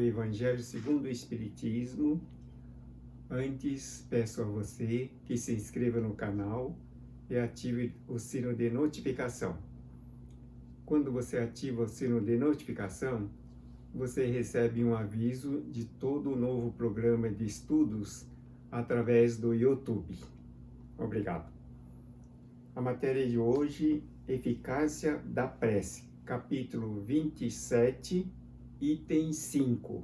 Evangelho segundo o Espiritismo. Antes, peço a você que se inscreva no canal e ative o sino de notificação. Quando você ativa o sino de notificação, você recebe um aviso de todo o novo programa de estudos através do YouTube. Obrigado. A matéria de hoje, Eficácia da Prece, capítulo 27, item 5.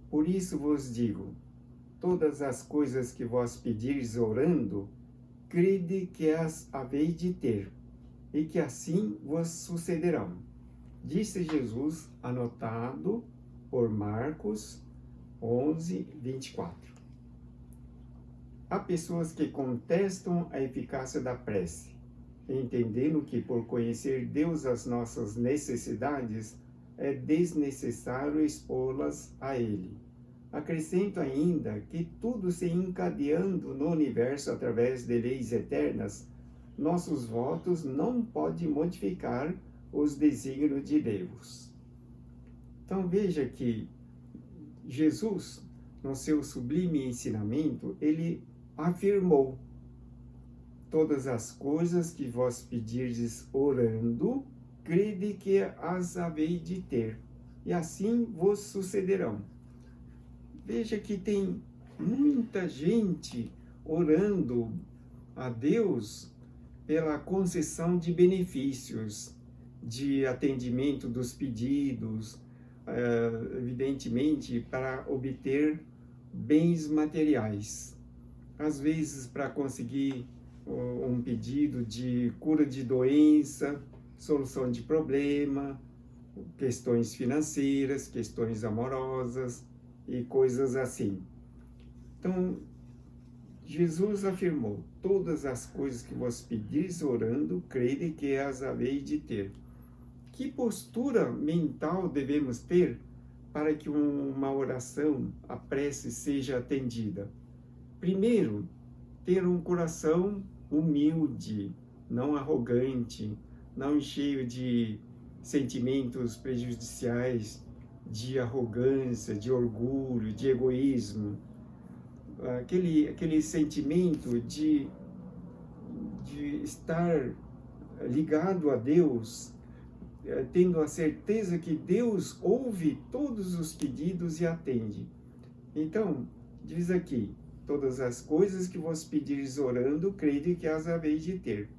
Por isso vos digo, todas as coisas que vós pedires orando, crede que as haveis de ter, e que assim vos sucederão. Disse Jesus, anotado por Marcos 11, 24. Há pessoas que contestam a eficácia da prece, entendendo que por conhecer Deus as nossas necessidades, é desnecessário expô-las a Ele. Acrescento ainda que tudo se encadeando no universo através de leis eternas, nossos votos não podem modificar os desígnios de Deus. Então veja que Jesus, no seu sublime ensinamento, ele afirmou: todas as coisas que vós pedirdes orando, crede que as haveis de ter, e assim vos sucederão. Veja que tem muita gente orando a Deus pela concessão de benefícios, de atendimento dos pedidos, evidentemente para obter bens materiais. Às vezes para conseguir um pedido de cura de doença, solução de problema, questões financeiras, questões amorosas e coisas assim. Então, Jesus afirmou: todas as coisas que vós pedis orando, crede que as haveis de ter. Que postura mental devemos ter para que uma oração, a prece, seja atendida? Primeiro, ter um coração humilde, não arrogante, não cheio de sentimentos prejudiciais, de arrogância, de orgulho, de egoísmo. Aquele sentimento de estar ligado a Deus, tendo a certeza que Deus ouve todos os pedidos e atende. Então, diz aqui: todas as coisas que vos pedires orando, crede que as haveis de ter.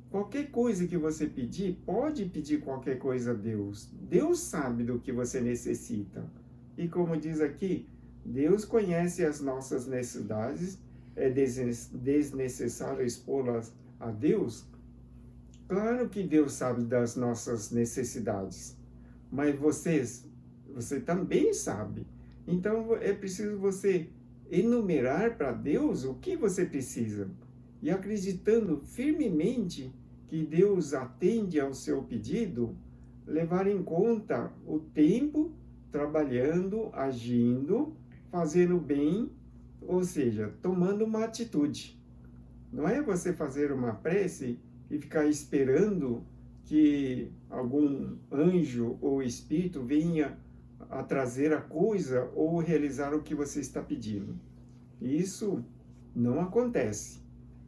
Qualquer coisa que você pedir, pode pedir qualquer coisa a Deus. Deus sabe do que você necessita. E como diz aqui, Deus conhece as nossas necessidades, é desnecessário expô-las a Deus? Claro que Deus sabe das nossas necessidades, mas você também sabe. Então é preciso você enumerar para Deus o que você precisa e acreditando firmemente que Deus atende ao seu pedido, levar em conta o tempo trabalhando, agindo, fazendo bem, ou seja, tomando uma atitude. Não é você fazer uma prece e ficar esperando que algum anjo ou espírito venha a trazer a coisa ou realizar o que você está pedindo. Isso não acontece.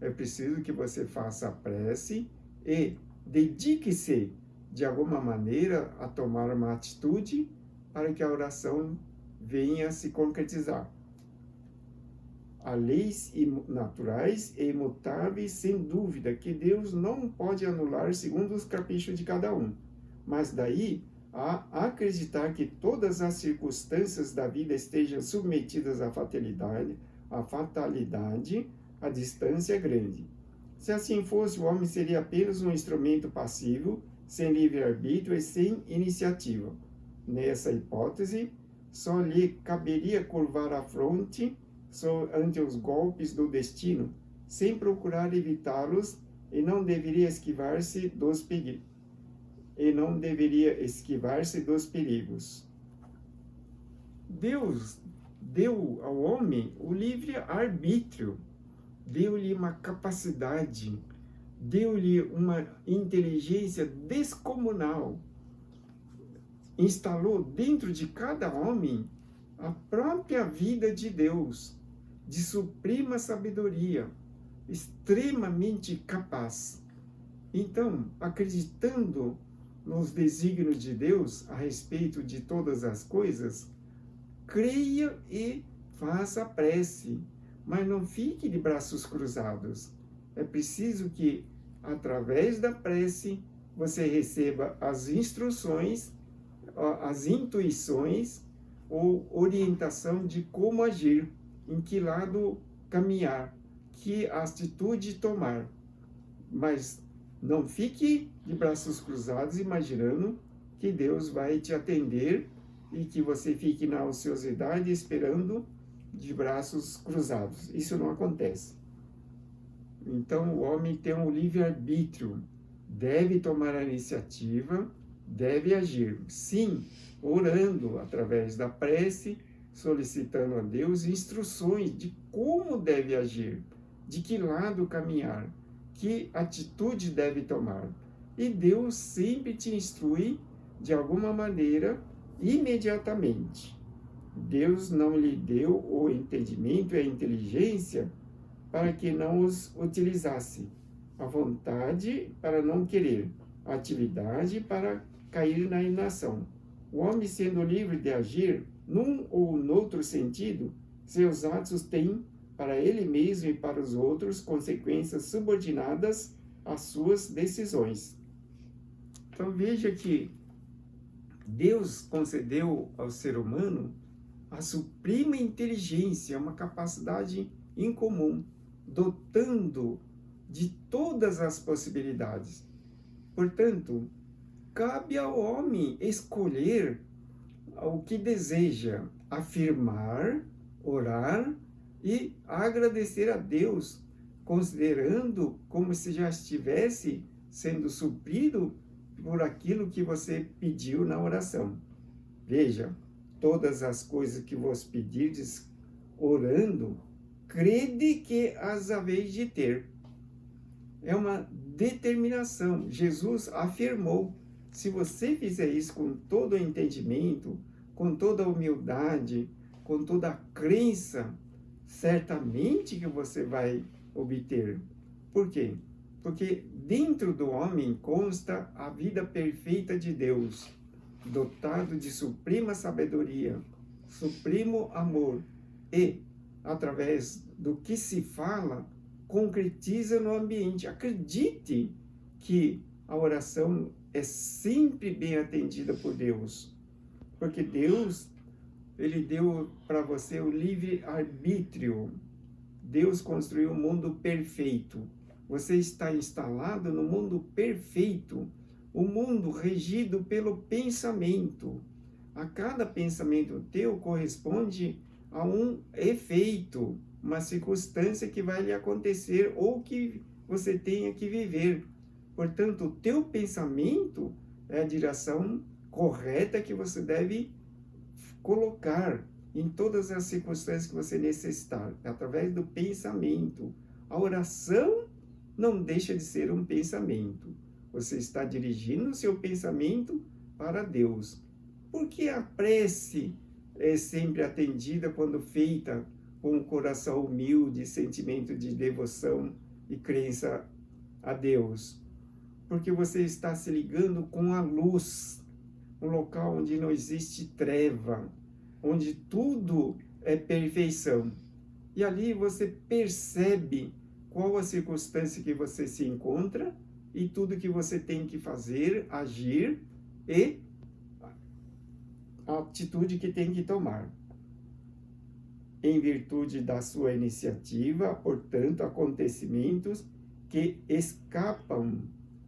É preciso que você faça a prece e dedique-se de alguma maneira a tomar uma atitude para que a oração venha a se concretizar. Há leis naturais e imutáveis, sem dúvida, que Deus não pode anular segundo os caprichos de cada um. Mas daí a acreditar que todas as circunstâncias da vida estejam submetidas à fatalidade, a distância é grande. Se assim fosse, o homem seria apenas um instrumento passivo, sem livre-arbítrio e sem iniciativa. Nessa hipótese, só lhe caberia curvar a fronte ante os golpes do destino, sem procurar evitá-los, e não deveria esquivar-se dos perigos. Deus deu ao homem o livre-arbítrio, deu-lhe uma capacidade, deu-lhe uma inteligência descomunal. instalou dentro de cada homem a própria vida de Deus, de suprema sabedoria, extremamente capaz. Então, acreditando nos desígnios de Deus a respeito de todas as coisas, creia e faça a prece, mas não fique de braços cruzados. É preciso que, através da prece, você receba as instruções, as intuições ou orientação de como agir, em que lado caminhar, que atitude tomar. Mas não fique de braços cruzados imaginando que Deus vai te atender e que você fique na ociosidade esperando de braços cruzados. Isso não acontece. Então o homem tem um livre-arbítrio, deve tomar a iniciativa, deve agir. Sim, orando através da prece, solicitando a Deus instruções de como deve agir, de que lado caminhar, que atitude deve tomar. E Deus sempre te instrui de alguma maneira, imediatamente. Deus não lhe deu o entendimento e a inteligência para que não os utilizasse, a vontade para não querer, a atividade para cair na inação. O homem, sendo livre de agir num ou noutro sentido, seus atos têm para ele mesmo e para os outros consequências subordinadas às suas decisões. Então veja que Deus concedeu ao ser humano a suprema inteligência, uma capacidade incomum, dotando de todas as possibilidades. Portanto, cabe ao homem escolher o que deseja, afirmar, orar e agradecer a Deus, considerando como se já estivesse sendo suprido por aquilo que você pediu na oração. Veja, todas as coisas que vos pedirdes orando, crede que as haveis de ter. É uma determinação. Jesus afirmou, se você fizer isso com todo o entendimento, com toda a humildade, com toda a crença, certamente que você vai obter. Por quê? Porque dentro do homem consta a vida perfeita de Deus, dotado de suprema sabedoria, supremo amor e, através do que se fala, concretiza no ambiente. Acredite que a oração é sempre bem atendida por Deus, porque Deus, Ele deu para você o livre-arbítrio. Deus construiu um mundo perfeito. Você está instalado no mundo perfeito, o mundo regido pelo pensamento. A cada pensamento teu corresponde a um efeito, uma circunstância que vai lhe acontecer ou que você tenha que viver. Portanto, o teu pensamento é a direção correta que você deve colocar em todas as circunstâncias que você necessitar, através do pensamento. A oração não deixa de ser um pensamento. Você está dirigindo o seu pensamento para Deus. Porque a prece é sempre atendida quando feita com um coração humilde, sentimento de devoção e crença a Deus. Porque você está se ligando com a luz, um local onde não existe treva, onde tudo é perfeição. E ali você percebe qual a circunstância que você se encontra e tudo que você tem que fazer, agir e a atitude que tem que tomar. Em virtude da sua iniciativa, portanto, acontecimentos que escapam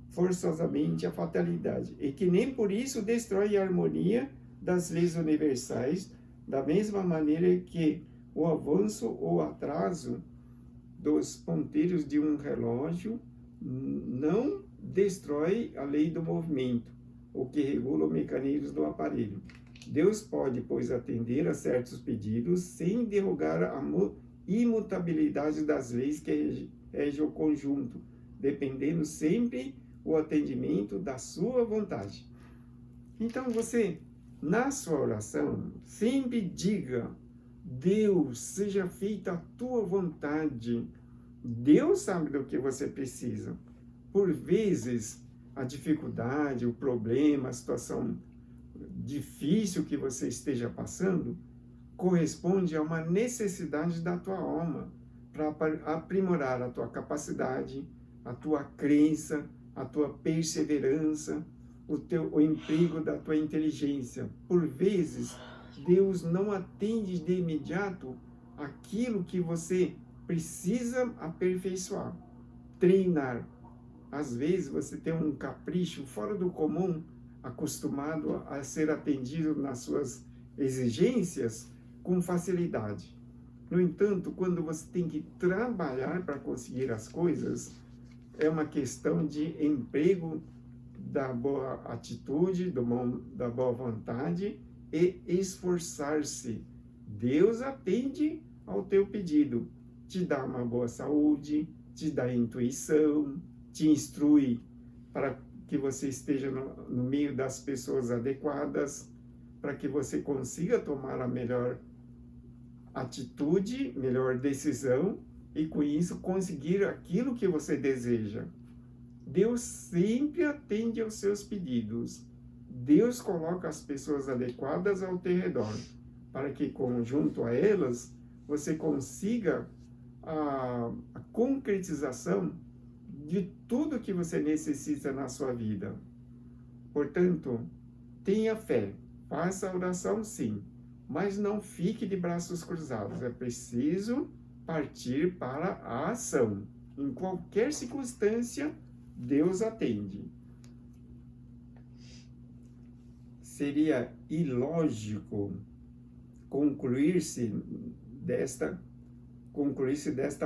forçosamente à fatalidade e que nem por isso destrói a harmonia das leis universais, da mesma maneira que o avanço ou atraso dos ponteiros de um relógio não destrói a lei do movimento, o que regula o mecanismo do aparelho. Deus pode, pois, atender a certos pedidos sem derrogar a imutabilidade das leis que regem o conjunto, dependendo sempre o atendimento da sua vontade. Então você Na sua oração, sempre diga: Deus, seja feita a tua vontade. Deus sabe do que você precisa. Por vezes, a dificuldade, o problema, a situação difícil que você esteja passando, corresponde a uma necessidade da tua alma para aprimorar a tua capacidade, a tua crença, a tua perseverança, o emprego da tua inteligência. Por vezes, Deus não atende de imediato aquilo que você precisa aperfeiçoar, treinar. Às vezes você tem um capricho fora do comum, acostumado a ser atendido nas suas exigências com facilidade. No entanto, quando você tem que trabalhar para conseguir as coisas, é uma questão de emprego da boa atitude, da boa vontade e esforçar-se. Deus atende ao teu pedido, te dá uma boa saúde, te dá intuição, te instrui para que você esteja no meio das pessoas adequadas, para que você consiga tomar a melhor atitude, melhor decisão e com isso conseguir aquilo que você deseja. Deus sempre atende aos seus pedidos. Deus coloca as pessoas adequadas ao teu redor, para que, junto a elas, você consiga a concretização de tudo que você necessita na sua vida. Portanto, tenha fé, faça a oração sim, mas não fique de braços cruzados. É preciso partir para a ação. Em qualquer circunstância, Deus atende. Seria ilógico concluir-se desta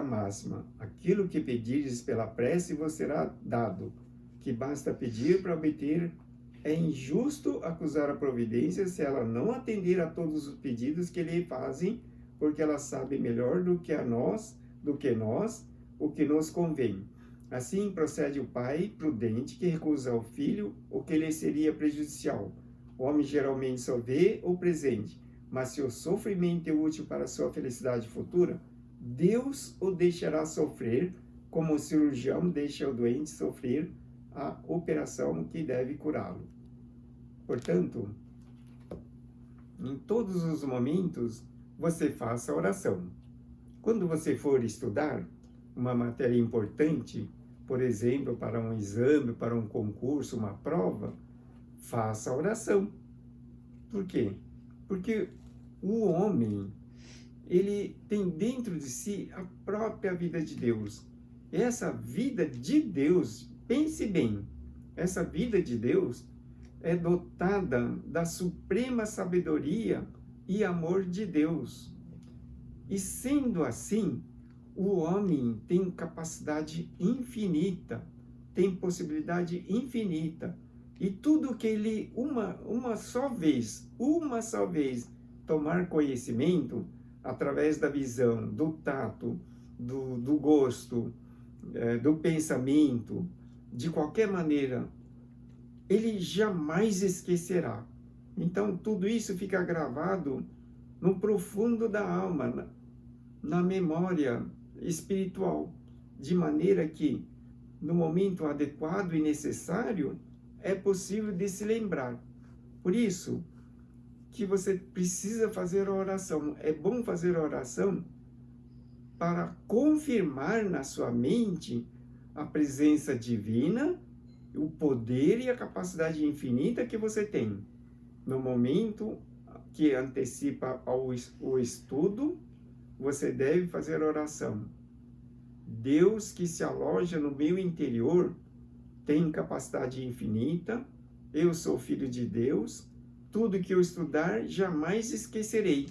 máxima: aquilo que pedires pela prece vos será dado, que basta pedir para obter. É injusto acusar a providência se ela não atender a todos os pedidos que lhe fazem, porque ela sabe melhor do que nós, o que nos convém. Assim procede o pai prudente que recusa ao filho o que lhe seria prejudicial. O homem geralmente só vê o presente, mas se o sofrimento é útil para a sua felicidade futura, Deus o deixará sofrer, como o cirurgião deixa o doente sofrer a operação que deve curá-lo. Portanto, em todos os momentos, você faça oração. Quando você for estudar uma matéria importante, por exemplo, para um exame, para um concurso, uma prova, faça oração. Por quê? Porque o homem, ele tem dentro de si a própria vida de Deus. Essa vida de Deus, pense bem, essa vida de Deus é dotada da suprema sabedoria e amor de Deus. E sendo assim, o homem tem capacidade infinita, tem possibilidade infinita. E tudo que ele, uma só vez, tomar conhecimento, através da visão, do tato, do gosto, do pensamento, de qualquer maneira, ele jamais esquecerá. Então, tudo isso fica gravado no profundo da alma, na memória espiritual, de maneira que, no momento adequado e necessário, é possível de se lembrar. Por isso que você precisa fazer a oração. É bom fazer a oração para confirmar na sua mente a presença divina, o poder e a capacidade infinita que você tem. No momento que antecipa o estudo, você deve fazer oração. Deus que se aloja no meu interior tem capacidade infinita, eu sou filho de Deus, tudo que eu estudar jamais esquecerei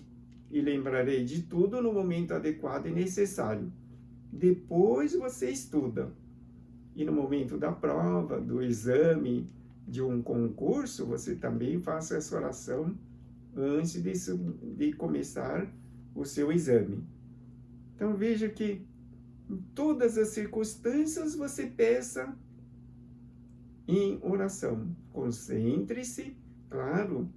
e lembrarei de tudo no momento adequado e necessário. Depois você estuda. E no momento da prova, do exame, de um concurso, você também faça essa oração antes de começar o seu exame. Então veja que em todas as circunstâncias você peça em oração. Concentre-se, claro,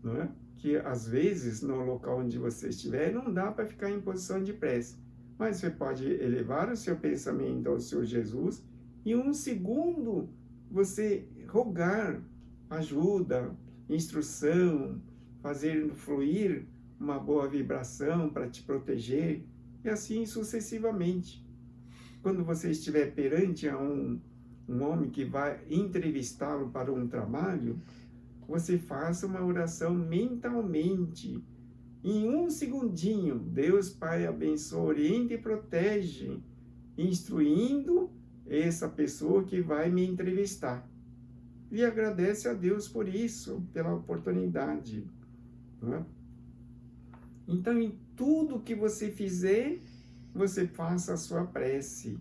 não é? Que às vezes no local onde você estiver não dá para ficar em posição de prece, mas você pode elevar o seu pensamento ao Senhor Jesus e um segundo você rogar ajuda, instrução, fazer fluir uma boa vibração para te proteger e assim sucessivamente. Quando você estiver perante a um homem que vai entrevistá-lo para um trabalho, você faça uma oração mentalmente. Em um segundinho, Deus Pai abençoa, orienta e protege, instruindo essa pessoa que vai me entrevistar. E agradece a Deus por isso, pela oportunidade. Não é? Então, em tudo que você fizer, você faça a sua prece.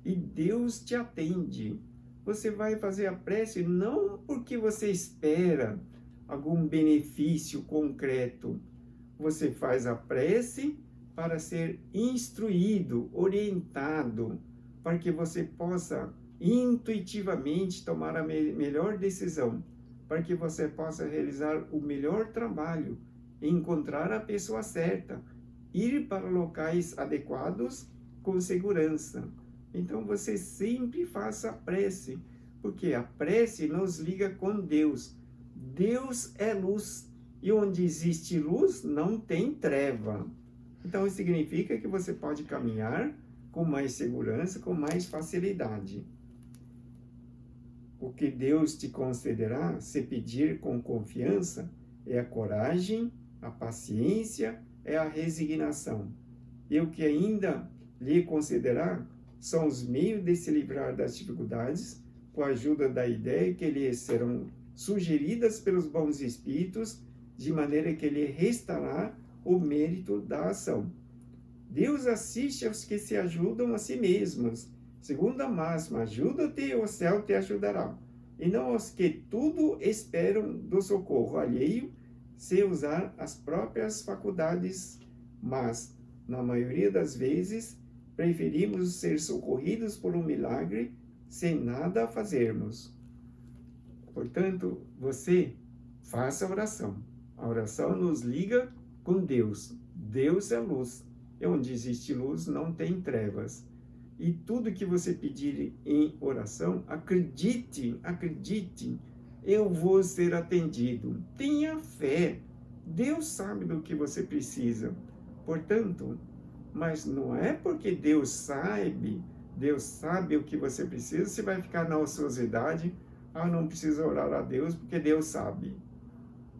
E Deus te atende. Você vai fazer a prece não porque você espera algum benefício concreto. Você faz a prece para ser instruído, orientado, para que você possa intuitivamente tomar a melhor decisão, para que você possa realizar o melhor trabalho, encontrar a pessoa certa, ir para locais adequados com segurança. Então você sempre faça a prece, porque a prece nos liga com Deus. Deus é luz, e onde existe luz não tem treva. Então isso significa que você pode caminhar com mais segurança, com mais facilidade. O que Deus te concederá, se pedir com confiança, é a coragem, a paciência, é a resignação. E o que ainda lhe concederá são os meios de se livrar das dificuldades, com a ajuda da ideia que lhe serão sugeridas pelos bons espíritos, de maneira que lhe restará o mérito da ação. Deus assiste aos que se ajudam a si mesmos. Segundo a máxima, ajuda-te e o céu te ajudará. E não aos que tudo esperam do socorro alheio, sem usar as próprias faculdades, mas, na maioria das vezes, preferimos ser socorridos por um milagre sem nada a fazermos. Portanto, você faça a oração. A oração nos liga com Deus. Deus é luz. E onde existe luz, não tem trevas. E tudo que você pedir em oração, acredite, eu vou ser atendido. Tenha fé. Deus sabe do que você precisa. Portanto, mas não é porque Deus sabe o que você precisa, você vai ficar na ociosidade, não precisa orar a Deus porque Deus sabe.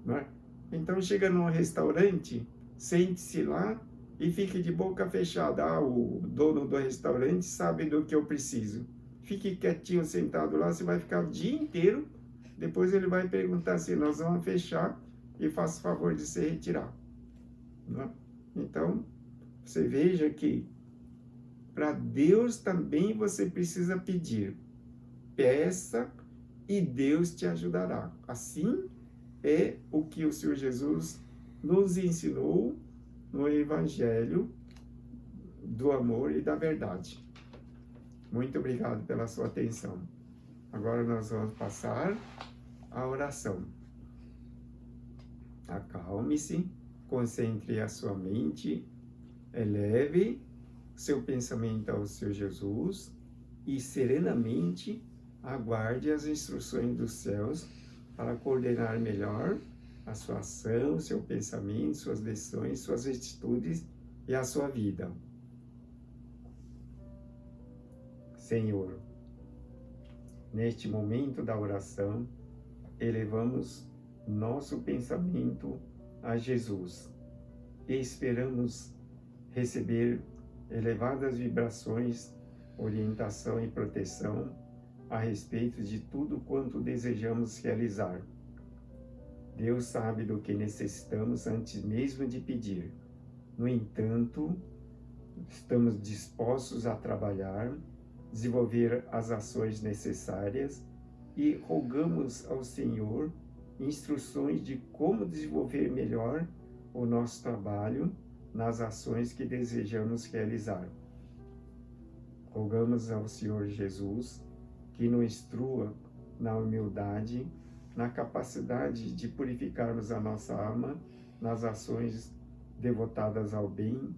Não é? Então chega num restaurante, sente-se lá e fique de boca fechada. O dono do restaurante sabe do que eu preciso. Fique quietinho, sentado lá, você vai ficar o dia inteiro. Depois ele vai perguntar assim, nós vamos fechar e faça o favor de se retirar. Não é? Então, você veja que para Deus também você precisa pedir. Peça e Deus te ajudará. Assim é o que o Senhor Jesus nos ensinou no Evangelho do amor e da verdade. Muito obrigado pela sua atenção. Agora nós vamos passar à oração. Acalme-se, concentre a sua mente, eleve seu pensamento ao Senhor Jesus e serenamente aguarde as instruções dos céus para coordenar melhor a sua ação, seu pensamento, suas decisões, suas atitudes e a sua vida. Senhor, neste momento da oração, elevamos nosso pensamento a Jesus e esperamos receber elevadas vibrações, orientação e proteção a respeito de tudo quanto desejamos realizar. Deus sabe do que necessitamos antes mesmo de pedir. No entanto, estamos dispostos a trabalhar, desenvolver as ações necessárias e rogamos ao Senhor instruções de como desenvolver melhor o nosso trabalho nas ações que desejamos realizar. Rogamos ao Senhor Jesus que nos instrua na humildade, na capacidade de purificarmos a nossa alma nas ações devotadas ao bem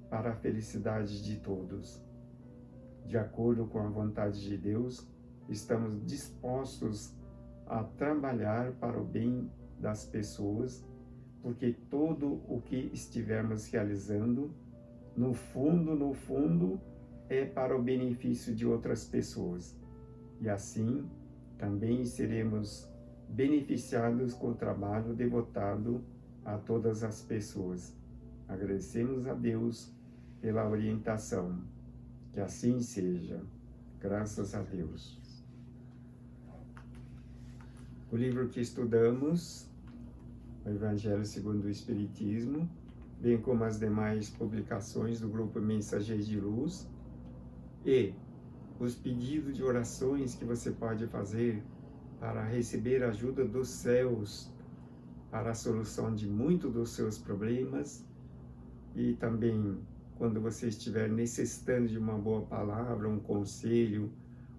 para a felicidade de todos. De acordo com a vontade de Deus, estamos dispostos a trabalhar para o bem das pessoas, porque todo o que estivermos realizando, no fundo, é para o benefício de outras pessoas. E assim, também seremos beneficiados com o trabalho devotado a todas as pessoas. Agradecemos a Deus pela orientação. Que assim seja. Graças a Deus. O livro que estudamos, o Evangelho segundo o Espiritismo, bem como as demais publicações do Grupo Mensageiros de Luz e os pedidos de orações que você pode fazer para receber a ajuda dos céus para a solução de muitos dos seus problemas, e também quando você estiver necessitando de uma boa palavra, um conselho,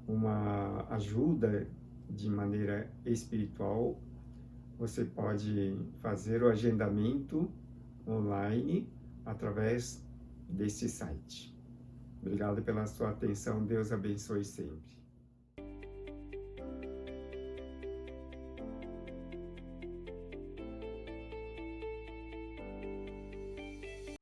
uma ajuda de maneira espiritual, você pode fazer o agendamento online através desse site. Obrigado pela sua atenção. Deus abençoe sempre.